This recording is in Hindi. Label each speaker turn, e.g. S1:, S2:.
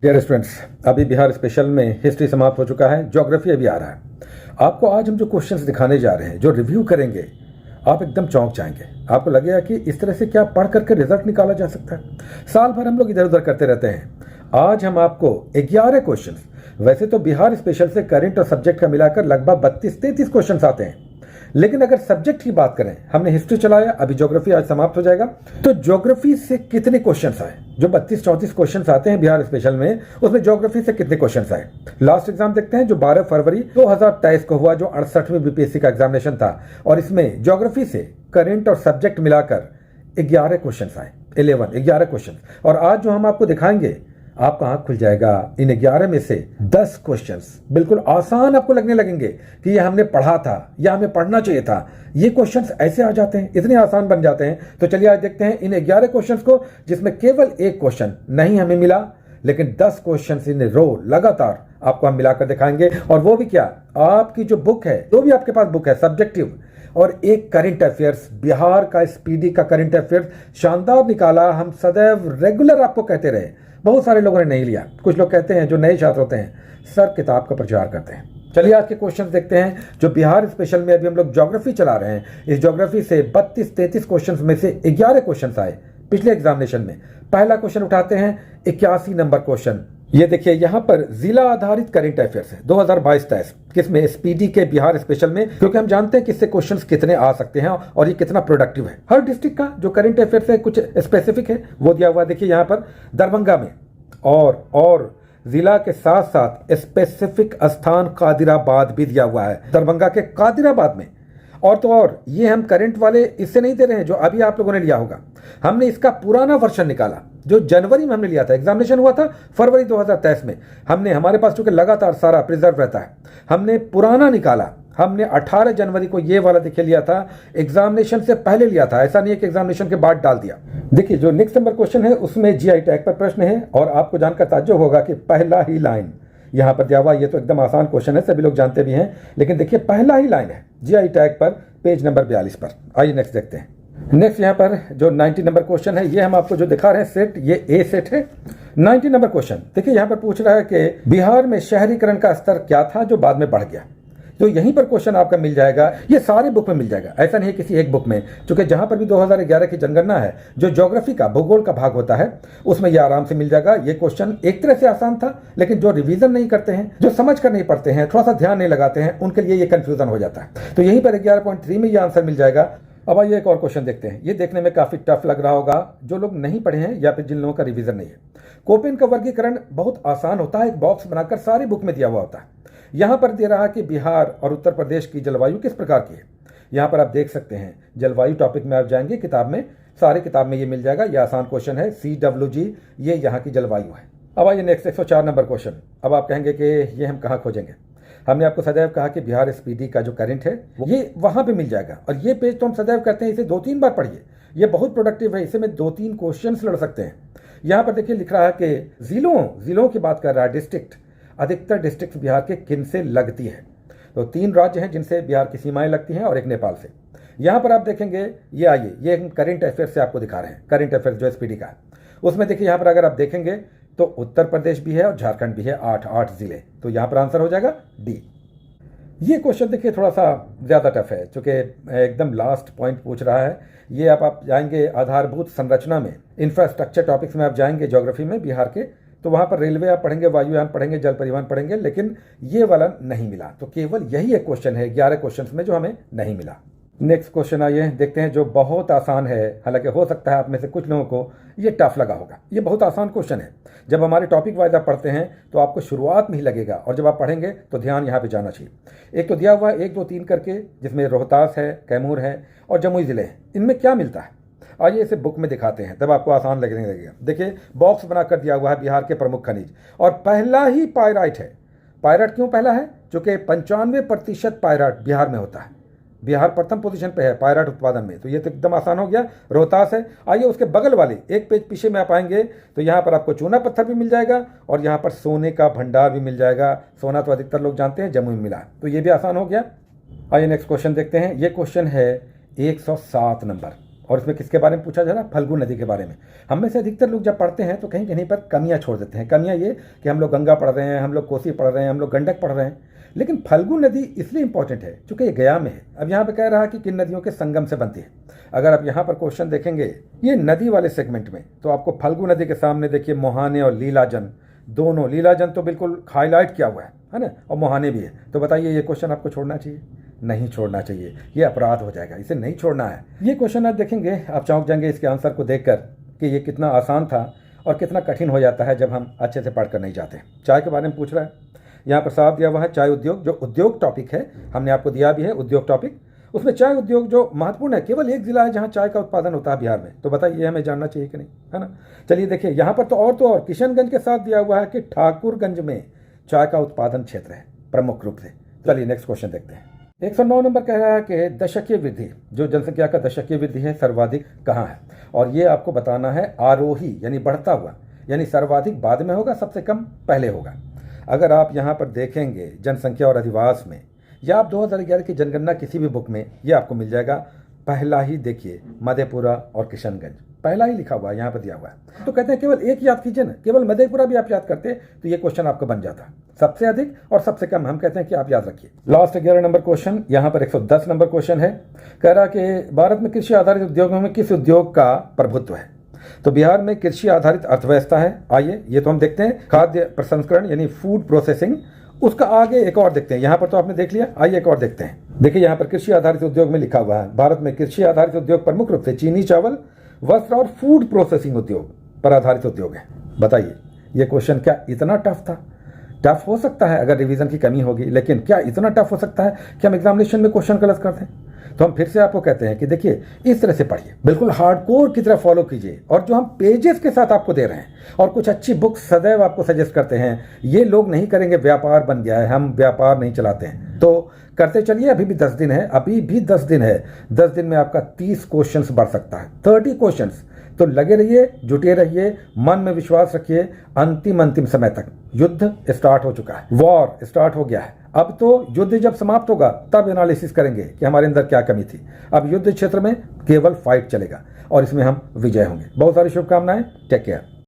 S1: डियर स्टूडेंट्स, अभी बिहार स्पेशल में हिस्ट्री समाप्त हो चुका है, ज्योग्राफी अभी आ रहा है। आपको आज हम जो क्वेश्चंस दिखाने जा रहे हैं, जो रिव्यू करेंगे, आप एकदम चौंक जाएंगे। आपको लगेगा कि इस तरह से क्या पढ़ करके रिजल्ट निकाला जा सकता है। साल भर हम लोग इधर उधर करते रहते हैं। आज हम आपको 11 क्वेश्चंस, वैसे तो बिहार स्पेशल से करंट और सब्जेक्ट का मिलाकर लगभग 32-33 क्वेश्चंस आते हैं, लेकिन अगर सब्जेक्ट की बात करें, हमने हिस्ट्री चलाया, अभी ज्योग्राफी आज समाप्त हो जाएगा। तो ज्योग्राफी से कितने क्वेश्चंस आए? जो 32-34 क्वेश्चंस आते हैं बिहार स्पेशल में, उसमें ज्योग्राफी से कितने क्वेश्चंस आए? लास्ट एग्जाम देखते हैं जो 12 फरवरी 2023 को हुआ, जो 68वीं बीपीएससी का एग्जामिनेशन था, और इसमें ज्योग्राफी से करंट और सब्जेक्ट मिलाकर 11 क्वेश्चंस आए। 11 क्वेश्चन। और आज जो हम आपको दिखाएंगे, आपका आंख खुल जाएगा। इन 11 में से 10 क्वेश्चंस बिल्कुल आसान आपको लगने लगेंगे कि ये हमने पढ़ा था या हमें पढ़ना चाहिए था। ये क्वेश्चंस ऐसे आ जाते हैं, इतने आसान बन जाते हैं। तो चलिए आज देखते हैं इन 11 क्वेश्चंस को, जिसमें केवल एक क्वेश्चन नहीं हमें मिला, लेकिन 10 क्वेश्चंस इन रो लगातार आपको हम मिलाकर दिखाएंगे। और वो भी क्या, आपकी जो बुक है, जो भी आपके पास बुक है, सब्जेक्टिव और एक करंट अफेयर्स, बिहार का स्पीडी का करंट अफेयर्स शानदार निकाला। हम सदैव रेगुलर आपको कहते रहे, बहुत सारे लोगों ने नहीं लिया। कुछ लोग कहते हैं, जो नए छात्र होते हैं, सर किताब का प्रचार करते हैं। चलिए आज के क्वेश्चंस देखते हैं, जो बिहार स्पेशल में अभी हम लोग ज्योग्राफी चला रहे हैं। इस ज्योग्राफी से 32-33 क्वेश्चंस में से 11 क्वेश्चंस आए पिछले एग्जामिनेशन में। पहला क्वेश्चन उठाते हैं, 81 नंबर क्वेश्चन। ये देखिए, यहां पर जिला आधारित करंट अफेयर्स है 2022-23, किसमें? स्पीडी के बिहार स्पेशल में, क्योंकि हम जानते हैं कि इससे क्वेश्चंस कितने आ सकते हैं और ये कितना प्रोडक्टिव है। हर डिस्ट्रिक्ट का जो करंट अफेयर्स है कुछ स्पेसिफिक है, वो दिया हुआ है। देखिए यहां पर दरभंगा में और जिला के साथ साथ स्पेसिफिक स्थान कादिराबाद भी दिया हुआ है, दरभंगा के कादिराबाद में। और तो और ये हम करंट वाले इससे नहीं दे रहे हैं जो अभी आप लोगों ने लिया होगा। हमने इसका पुराना वर्जन निकाला, जो जनवरी में हमने लिया था। एग्जामिनेशन हुआ था फरवरी 2023 में। हमने, हमारे पास चूंकि लगातार सारा प्रिजर्व रहता है, हमने पुराना निकाला। हमने 18 जनवरी को ये वाला देखिए लिया था, एग्जामिनेशन से पहले लिया था। ऐसा नहीं है कि एग्जामिनेशन के बाद डाल दिया। देखिए जो नेक्स्ट नंबर क्वेश्चन है, उसमें जीआई टैग पर प्रश्न है, और आपको जानकर ताज्जुब होगा कि पहला ही लाइन यहां पर दिया हुआ। ये तो एकदम आसान क्वेश्चन है, सभी लोग जानते भी हैं, लेकिन देखिए पहला ही लाइन है जीआई टैग पर, पेज नंबर 42 पर। आइए नेक्स्ट देखते हैं। नेक्स्ट यहाँ पर जो 90 नंबर क्वेश्चन है, ये हम आपको जो दिखा रहे हैं सेट, ये ए सेट है। 90 नंबर क्वेश्चन देखिए, यहाँ पर पूछ रहा है कि बिहार में शहरीकरण का स्तर क्या था जो बाद में बढ़ गया। तो यहीं पर क्वेश्चन आपका मिल जाएगा। ये सारे बुक में मिल जाएगा, ऐसा नहीं है किसी एक बुक में, क्योंकि जहां पर भी 2011 की जनगणना है, जो ज्योग्राफी का, भूगोल का भाग होता है, उसमें ये आराम से मिल जाएगा। ये क्वेश्चन एक तरह से आसान था, लेकिन जो रिवीजन नहीं करते हैं, जो समझ कर नहीं पढ़ते हैं, थोड़ा सा ध्यान नहीं लगाते हैं, उनके लिए ये कंफ्यूजन हो जाता है। तो यहीं पर 11.3 में ये आंसर मिल जाएगा। अब आइए एक और क्वेश्चन देखते हैं। ये देखने में काफी टफ लग रहा होगा जो लोग नहीं पढ़े हैं या फिर जिन लोगों का रिवीजन नहीं है। कोपेन का वर्गीकरण बहुत आसान होता है, एक बॉक्स बनाकर सारी बुक में दिया हुआ होता है। यहां पर दे रहा कि बिहार और उत्तर प्रदेश की जलवायु किस प्रकार की है। यहां पर आप देख सकते हैं, जलवायु टॉपिक में आप जाएंगे किताब में, सारी किताब में ये मिल जाएगा। ये आसान क्वेश्चन है, CWG, ये यहाँ की जलवायु है। अब आइए नेक्स्ट 104 नंबर क्वेश्चन। अब आप कहेंगे कि ये हम कहाँ खोजेंगे। हमने आपको सदैव कहा कि बिहार स्पीडी का जो करंट है ये वहां पे मिल जाएगा, और ये पेज तो हम सदैव करते हैं, इसे 2-3 बार पढ़िए। ये बहुत प्रोडक्टिव है, इसे में 2-3 क्वेश्चन लड़ सकते हैं। यहाँ पर देखिए लिख रहा है कि जिलों की बात कर रहा है, डिस्ट्रिक्ट, अधिकतर डिस्ट्रिक्ट बिहार के किन से लगती है। तो 3 राज्य हैं जिनसे बिहार की सीमाएं लगती हैं, और एक नेपाल से। यहाँ पर आप देखेंगे, ये आइए, ये करंट अफेयर से आपको दिखा रहे हैं, करंट अफेयर जो स्पीडी का है, उसमें देखिए यहाँ पर अगर आप देखेंगे तो उत्तर प्रदेश भी है और झारखंड भी है, 8 जिले। तो यहाँ पर आंसर हो जाएगा डी। ये क्वेश्चन देखिए थोड़ा सा ज़्यादा टफ है, चूँकि एकदम लास्ट पॉइंट पूछ रहा है। ये आप जाएंगे आधारभूत संरचना में, इंफ्रास्ट्रक्चर टॉपिक्स में आप जाएंगे ज्योग्राफी में बिहार के, तो वहाँ पर रेलवे आप पढ़ेंगे, वायुयान पढ़ेंगे, जल परिवहन पढ़ेंगे, लेकिन ये वाला नहीं मिला। तो केवल यही एक क्वेश्चन है 11 क्वेश्चन में जो हमें नहीं मिला। नेक्स्ट क्वेश्चन आइए देखते हैं, जो बहुत आसान है। हालांकि हो सकता है आप में से कुछ लोगों को ये टफ लगा होगा। ये बहुत आसान क्वेश्चन है। जब हमारे टॉपिक वाइज आप पढ़ते हैं तो आपको शुरुआत में ही लगेगा, और जब आप पढ़ेंगे तो ध्यान यहाँ पे जाना चाहिए। एक तो दिया हुआ है 1, 2, 3 करके, जिसमें रोहतास है, कैमूर है और जमुई जिले हैं। इनमें क्या मिलता है, आइए इसे बुक में दिखाते हैं, तब आपको आसान लगने लगेगा। देखिए बॉक्स बनाकर दिया हुआ है बिहार के प्रमुख खनिज, और पहला ही पायराइट है। पायराइट क्यों पहला है? चूंकि 95% पायराइट बिहार में होता है। बिहार प्रथम पोजीशन पे है पायराइट उत्पादन में, तो ये तो एकदम आसान हो गया, रोहतास है। आइए उसके बगल वाले एक पेज पीछे में आप आएंगे तो यहाँ पर आपको चूना पत्थर भी मिल जाएगा, और यहाँ पर सोने का भंडार भी मिल जाएगा। सोना तो अधिकतर लोग जानते हैं, जमुई में मिला, तो ये भी आसान हो गया। आइए नेक्स्ट क्वेश्चन देखते हैं। ये क्वेश्चन है 107 नंबर, और इसमें किसके बारे में पूछा जा रहा है? फल्गु नदी के बारे में। हम में से अधिकतर लोग जब पढ़ते हैं तो कहीं कहीं पर कमियां छोड़ देते हैं। कमियां ये कि हम लोग गंगा पढ़ रहे हैं, हम लोग कोसी पढ़ रहे हैं, हम लोग गंडक पढ़ रहे हैं, लेकिन फल्गु नदी इसलिए इंपॉर्टेंट है क्योंकि ये गया में है। अब यहाँ पे कह रहा है कि किन नदियों के संगम से बनती है। अगर आप यहाँ पर क्वेश्चन देखेंगे ये नदी वाले सेगमेंट में, तो आपको फल्गु नदी के सामने देखिए मोहाने और लीलाजन, दोनों, लीलाजन तो बिल्कुल हाईलाइट किया हुआ है ना, और मोहाने भी है। तो बताइए ये क्वेश्चन आपको छोड़ना चाहिए? नहीं छोड़ना चाहिए, ये अपराध हो जाएगा, इसे नहीं छोड़ना है। ये क्वेश्चन आप देखेंगे आप चौंक जाएंगे इसके आंसर को देखकर कि ये कितना आसान था और कितना कठिन हो जाता है जब हम अच्छे से पढ़कर नहीं जाते। चाय के बारे में पूछ रहा है, यहाँ पर साफ दिया हुआ है चाय उद्योग, जो उद्योग टॉपिक है हमने आपको दिया भी है उद्योग टॉपिक। उसमें चाय उद्योग जो महत्वपूर्ण है, केवल एक जिला है जहाँ चाय का उत्पादन होता है बिहार में। तो बताइए हमें जानना चाहिए कि नहीं, है ना? चलिए देखिए यहाँ पर तो और किशनगंज के साथ दिया हुआ है कि ठाकुरगंज में चाय का उत्पादन क्षेत्र है प्रमुख रूप से। चलिए नेक्स्ट क्वेश्चन देखते हैं। 109 नंबर कह रहा है कि दशकीय वृद्धि, जो जनसंख्या का दशकीय वृद्धि है, सर्वाधिक कहाँ है? और ये आपको बताना है आरोही यानी बढ़ता हुआ, यानी सर्वाधिक बाद में होगा, सबसे कम पहले होगा। अगर आप यहाँ पर देखेंगे जनसंख्या और अधिवास में, या आप 2011 की जनगणना किसी भी बुक में, ये आपको मिल जाएगा। पहला ही देखिए मधेपुरा और किशनगंज, पहला ही लिखा हुआ है, यहाँ पर दिया हुआ है। तो कहते हैं केवल एक याद कीजिए ना, केवल मधेपुरा भी आप याद करते तो ये क्वेश्चन आपका बन जाता। सबसे अधिक और सबसे कम हम कहते हैं कि आप याद रखिए। लास्ट 11 नंबर क्वेश्चन, यहाँ पर 110 नंबर क्वेश्चन है। कह रहा कि भारत में कृषि आधारित उद्योगों में किस उद्योग का प्रभुत्व है? तो बिहार में कृषि आधारित अर्थव्यवस्था है। आइए ये तो हम देखते हैं, खाद्य प्रसंस्करण यानी फूड प्रोसेसिंग। उसका आगे एक और देखते हैं, यहाँ पर तो आपने देख लिया, आइए एक और देखते हैं। देखिए यहाँ पर कृषि आधारित उद्योग में लिखा हुआ है भारत में कृषि आधारित उद्योग प्रमुख रूप से चीनी, चावल, वस्त्र और फूड प्रोसेसिंग उद्योग पर आधारित उद्योग है। बताइए ये क्वेश्चन क्या इतना टफ था? टफ हो सकता है अगर रिवीजन की कमी होगी, लेकिन क्या इतना टफ हो सकता है कि हम एग्जामिनेशन में क्वेश्चन गलत कर दें? तो हम फिर से आपको कहते हैं कि देखिए इस तरह से पढ़िए, बिल्कुल हार्डकोर की तरह फॉलो कीजिए। और जो हम पेजेस के साथ आपको दे रहे हैं और कुछ अच्छी बुक्स सदैव आपको सजेस्ट करते हैं, ये लोग नहीं करेंगे। व्यापार बन गया है, हम व्यापार नहीं चलाते हैं, तो करते चलिए। अभी भी 10 दिन है, अभी भी 10 दिन है। 10 दिन में आपका 30 क्वेश्चंस बढ़ सकता है, 30 क्वेश्चंस। तो लगे रहिए, जुटे रहिए, मन में विश्वास रखिए। अंतिम समय तक युद्ध स्टार्ट हो चुका है, वॉर स्टार्ट हो गया है। अब तो युद्ध जब समाप्त होगा तब एनालिसिस करेंगे कि हमारे अंदर क्या कमी थी। अब युद्ध क्षेत्र में केवल फाइट चलेगा और इसमें हम विजय होंगे। बहुत सारी शुभकामनाएं, टेक केयर।